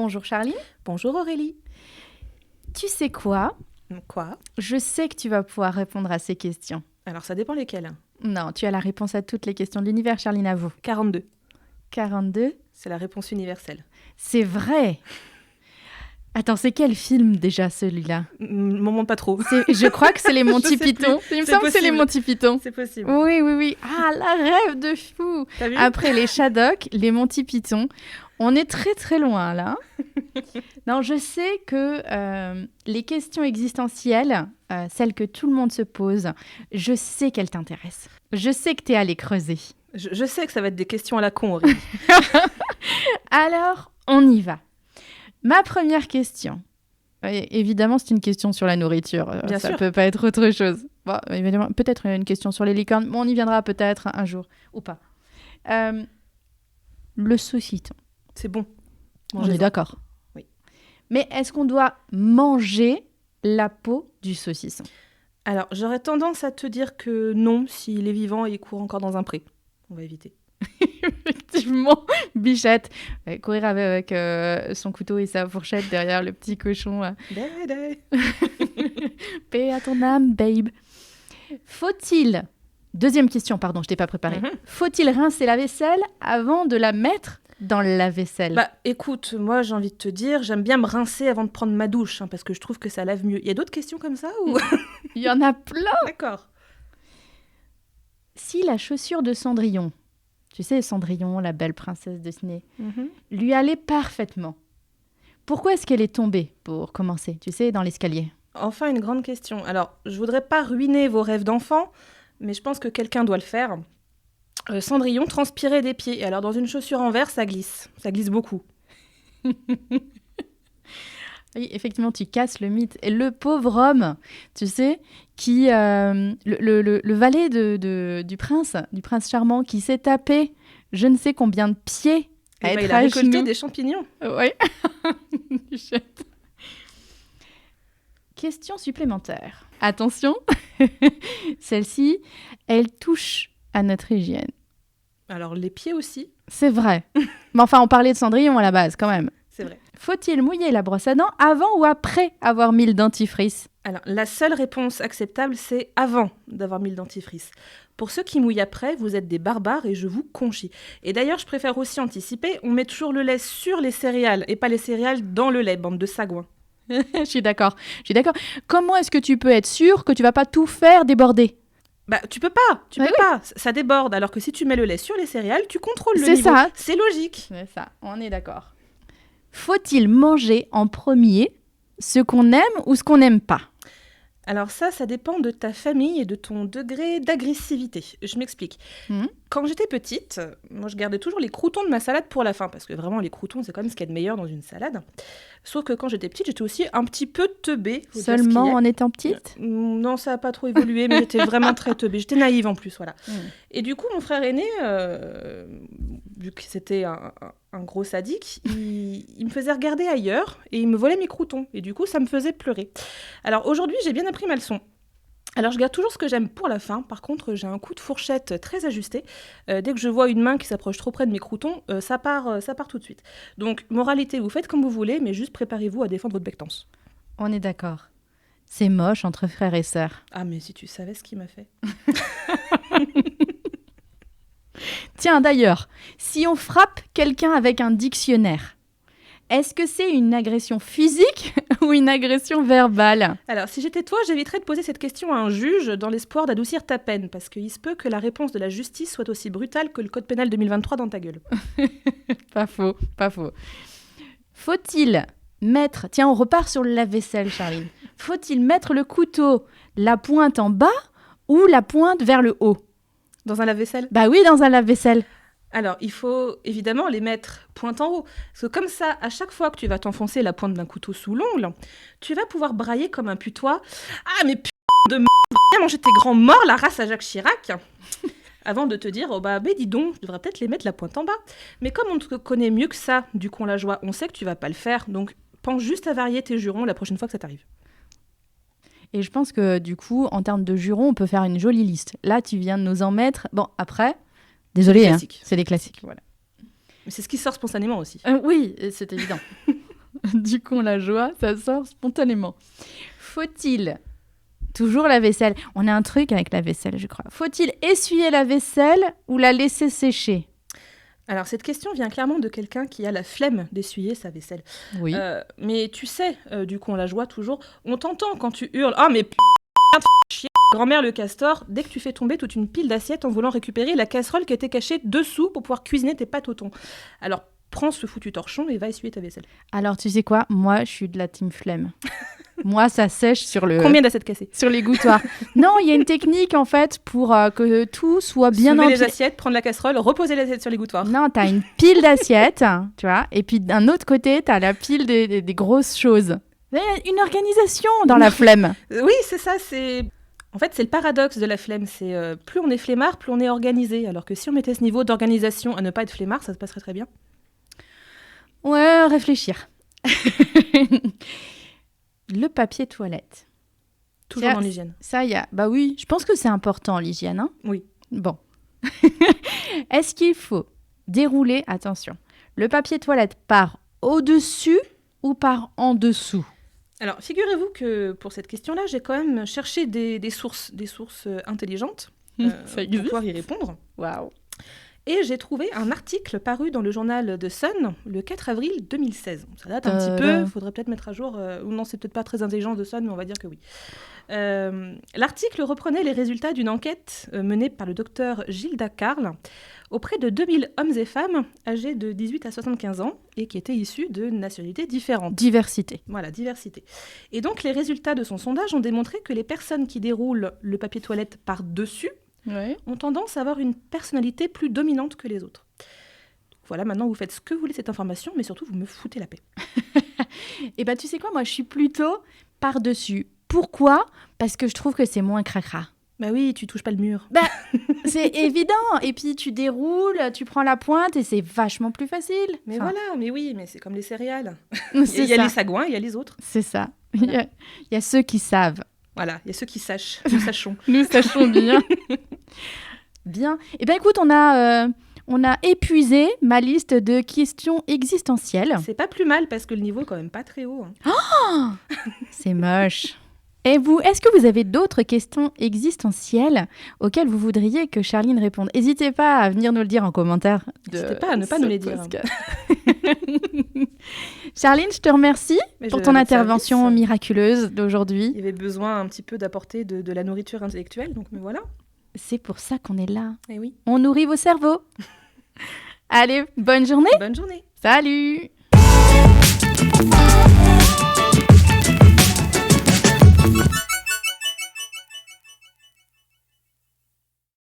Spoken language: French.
Bonjour Charline. Bonjour Aurélie. Tu sais quoi ? Quoi ? Je sais que tu vas pouvoir répondre à ces questions. Alors ça dépend lesquelles. Non, tu as la réponse à toutes les questions de l'univers, Charline, à vous. 42. 42 ? C'est la réponse universelle. C'est vrai. Attends, c'est quel film déjà celui-là ? M'en montre pas trop. Je crois que c'est les Monty Je sais Python. plus. Il me C'est semble que c'est les possible. Monty Python. C'est possible. Oui. Ah, la rêve de fou. T'as vu ? Après les Shadok, les Monty Python. On est très très loin là. Non, je sais que les questions existentielles, celles que tout le monde se pose, je sais qu'elles t'intéressent. Je sais que t'es allé creuser. Je sais que ça va être des questions à la con, Aurélie. Alors, on y va. Ma première question. Évidemment, c'est une question sur la nourriture. Bien ça sûr. peut pas être autre chose. Bon, évidemment, peut-être une question sur les licornes, mais on y viendra peut-être un jour ou pas. Le saucisson. C'est bon. On est d'accord. Oui. Mais est-ce qu'on doit manger la peau du saucisson ? Alors, j'aurais tendance à te dire que non, s'il est vivant et il court encore dans un pré. On va éviter. Effectivement, Bichette. Courir avec son couteau et sa fourchette derrière le petit cochon. Paix à ton âme, babe. Faut-il... Deuxième question, pardon, je t'ai pas préparée. Faut-il rincer la vaisselle avant de la mettre dans le lave-vaisselle ? Bah, écoute, moi, j'ai envie de te dire, j'aime bien me rincer avant de prendre ma douche, parce que je trouve que ça lave mieux. Il y a d'autres questions comme ça ou... Il y en a plein. D'accord. Si la chaussure de Cendrillon, tu sais, Cendrillon, la belle princesse Disney, lui allait parfaitement, pourquoi est-ce qu'elle est tombée, pour commencer, tu sais, dans l'escalier ? Enfin, une grande question. Alors, je voudrais pas ruiner vos rêves d'enfant, mais je pense que quelqu'un doit le faire. Cendrillon transpirait des pieds. Et alors, dans une chaussure en verre, ça glisse. Ça glisse beaucoup. Oui, effectivement, tu casses le mythe. Et le pauvre homme, tu sais, qui le valet du prince charmant, qui s'est tapé je ne sais combien de pieds à être Il a à récolté genoux. des champignons. Oui. Question supplémentaire. Attention, celle-ci, elle touche à notre hygiène. Alors, les pieds aussi, C'est vrai. Mais enfin, on parlait de Cendrillon à la base, quand même. c'est vrai. Faut-il mouiller la brosse à dents avant ou après avoir mis le dentifrice ? Alors, la seule réponse acceptable, c'est avant d'avoir mis le dentifrice. Pour ceux qui mouillent après, vous êtes des barbares et je vous conchis. Et d'ailleurs, je préfère aussi anticiper, on met toujours le lait sur les céréales et pas les céréales dans le lait, bande de sagouins. Je suis d'accord. Comment est-ce que tu peux être sûr que tu vas pas tout faire déborder ? Bah, tu peux pas, ça déborde. Alors que si tu mets le lait sur les céréales, tu contrôles le niveau. C'est ça. C'est logique. C'est ça, on est d'accord. Faut-il manger en premier ce qu'on aime ou ce qu'on n'aime pas ? Alors ça dépend de ta famille et de ton degré d'agressivité. Je m'explique. Quand j'étais petite, moi je gardais toujours les croûtons de ma salade pour la fin, parce que vraiment les croûtons c'est quand même ce qu'il y a de meilleur dans une salade. Sauf que quand j'étais petite, j'étais aussi un petit peu teubée. Seulement en étant petite ? Non, ça n'a pas trop évolué, mais j'étais vraiment très teubée. J'étais naïve en plus, voilà. Et du coup, mon frère aîné, vu que c'était un gros sadique, il me faisait regarder ailleurs et il me volait mes croûtons. Et du coup, ça me faisait pleurer. Alors aujourd'hui, j'ai bien appris ma leçon. Alors, je garde toujours ce que j'aime pour la fin. Par contre, j'ai un coup de fourchette très ajusté. Dès que je vois une main qui s'approche trop près de mes croûtons, ça part tout de suite. Donc, moralité, vous faites comme vous voulez, mais juste préparez-vous à défendre votre bectance. On est d'accord. C'est moche entre frères et sœurs. Ah, mais si tu savais ce qu'il m'a fait. Tiens, d'ailleurs, si on frappe quelqu'un avec un dictionnaire, est-ce que c'est une agression physique ou une agression verbale ? Alors, si j'étais toi, j'éviterais de poser cette question à un juge dans l'espoir d'adoucir ta peine, parce qu'il se peut que la réponse de la justice soit aussi brutale que le code pénal 2023 dans ta gueule. Pas faux. Faut-il mettre... Tiens, on repart sur le lave-vaisselle, Charline. Faut-il mettre le couteau, la pointe en bas ou la pointe vers le haut ? Dans un lave-vaisselle ? Bah oui, dans un lave-vaisselle. Alors, il faut évidemment les mettre pointe en haut. Parce que comme ça, à chaque fois que tu vas t'enfoncer la pointe d'un couteau sous l'ongle, tu vas pouvoir brailler comme un putois. Ah, mais putain de merde, viens manger tes grands morts, la race à Jacques Chirac. Avant de te dire, oh bah, mais dis donc, je devrais peut-être les mettre la pointe en bas. Mais comme on te connaît mieux que ça, du con la joie, on sait que tu vas pas le faire. Donc, pense juste à varier tes jurons la prochaine fois que ça t'arrive. Et je pense que du coup, en termes de jurons, on peut faire une jolie liste. Là, tu viens de nous en mettre. Bon, après... Désolée, classiques. C'est des classiques, voilà. Mais c'est ce qui sort spontanément aussi. Oui, c'est évident. Du coup, la joie, ça sort spontanément. Faut-il, toujours la vaisselle, on a un truc avec la vaisselle, je crois. Faut-il essuyer la vaisselle ou la laisser sécher ? Alors, cette question vient clairement de quelqu'un qui a la flemme d'essuyer sa vaisselle. Oui. Mais tu sais, du coup, on la joie toujours. On t'entend quand tu hurles « Ah, mais chier, grand-mère le castor !» dès que tu fais tomber toute une pile d'assiettes en voulant récupérer la casserole qui était cachée dessous pour pouvoir cuisiner tes pâtes au thon. Alors, prends ce foutu torchon et va essuyer ta vaisselle. Alors, tu sais quoi ? Moi, je suis de la team flemme. Moi, ça sèche sur Combien d'assiettes cassées ? sur l'égouttoir. Non, il y a une technique, en fait, pour que tout soit bien Soulever les empilé. assiettes, prendre la casserole, reposer les assiettes sur l'égouttoir. Non, t'as une pile d'assiettes, tu vois, et puis d'un autre côté, t'as la pile des grosses choses. Il y a une organisation dans la flemme. Oui, c'est ça, c'est... En fait, c'est le paradoxe de la flemme. C'est plus on est flemmard, plus on est organisé. Alors que si on mettait ce niveau d'organisation à ne pas être flemmard, ça se passerait très bien. Ouais, réfléchir. Le papier toilette. Toujours Ça, dans l'hygiène. Ça, il y a... Bah oui, je pense que c'est important, l'hygiène. Hein. Oui. Bon. Est-ce qu'il faut dérouler, attention, le papier toilette par au-dessus ou par en dessous ? Alors, figurez-vous que pour cette question-là, j'ai quand même cherché des sources intelligentes pour existe. pouvoir y répondre. Waouh. Et j'ai trouvé un article paru dans le journal de Sun le 4 avril 2016. Ça date un petit peu, il faudrait peut-être mettre à jour. Ou non, c'est peut-être pas très intelligent de Sun, mais on va dire que oui. L'article reprenait les résultats d'une enquête menée par le docteur Gilda Carle auprès de 2000 hommes et femmes âgés de 18 à 75 ans et qui étaient issus de nationalités différentes. Diversité. Voilà, diversité. Et donc, les résultats de son sondage ont démontré que les personnes qui déroulent le papier toilette par-dessus ont tendance à avoir une personnalité plus dominante que les autres. Voilà, maintenant vous faites ce que vous voulez cette information, mais surtout vous me foutez la paix. Et bah tu sais quoi, moi je suis plutôt par-dessus. Pourquoi ? Parce que je trouve que c'est moins cracra. Bah oui, tu touches pas le mur. Bah, c'est évident. Et puis tu déroules, tu prends la pointe et c'est vachement plus facile. Mais Enfin, voilà, mais oui, mais c'est comme les céréales. c'est Il y a ça. les sagouins, il y a les autres. C'est ça. Voilà. Il y a ceux qui savent. Voilà, il y a ceux qui sachent, nous sachons. Nous sachons bien. Bien. Eh bien, écoute, on a épuisé ma liste de questions existentielles. C'est pas plus mal parce que le niveau est quand même pas très haut. Hein. C'est moche. Et vous, est-ce que vous avez d'autres questions existentielles auxquelles vous voudriez que Charline réponde ? N'hésitez pas à venir nous le dire en commentaire. N'hésitez pas à ne pas nous les dire. Charline, je te remercie pour ton intervention miraculeuse d'aujourd'hui. Il y avait besoin un petit peu d'apporter de la nourriture intellectuelle, donc me voilà. C'est pour ça qu'on est là. Eh oui. On nourrit vos cerveaux. Allez, bonne journée. Bonne journée. Salut.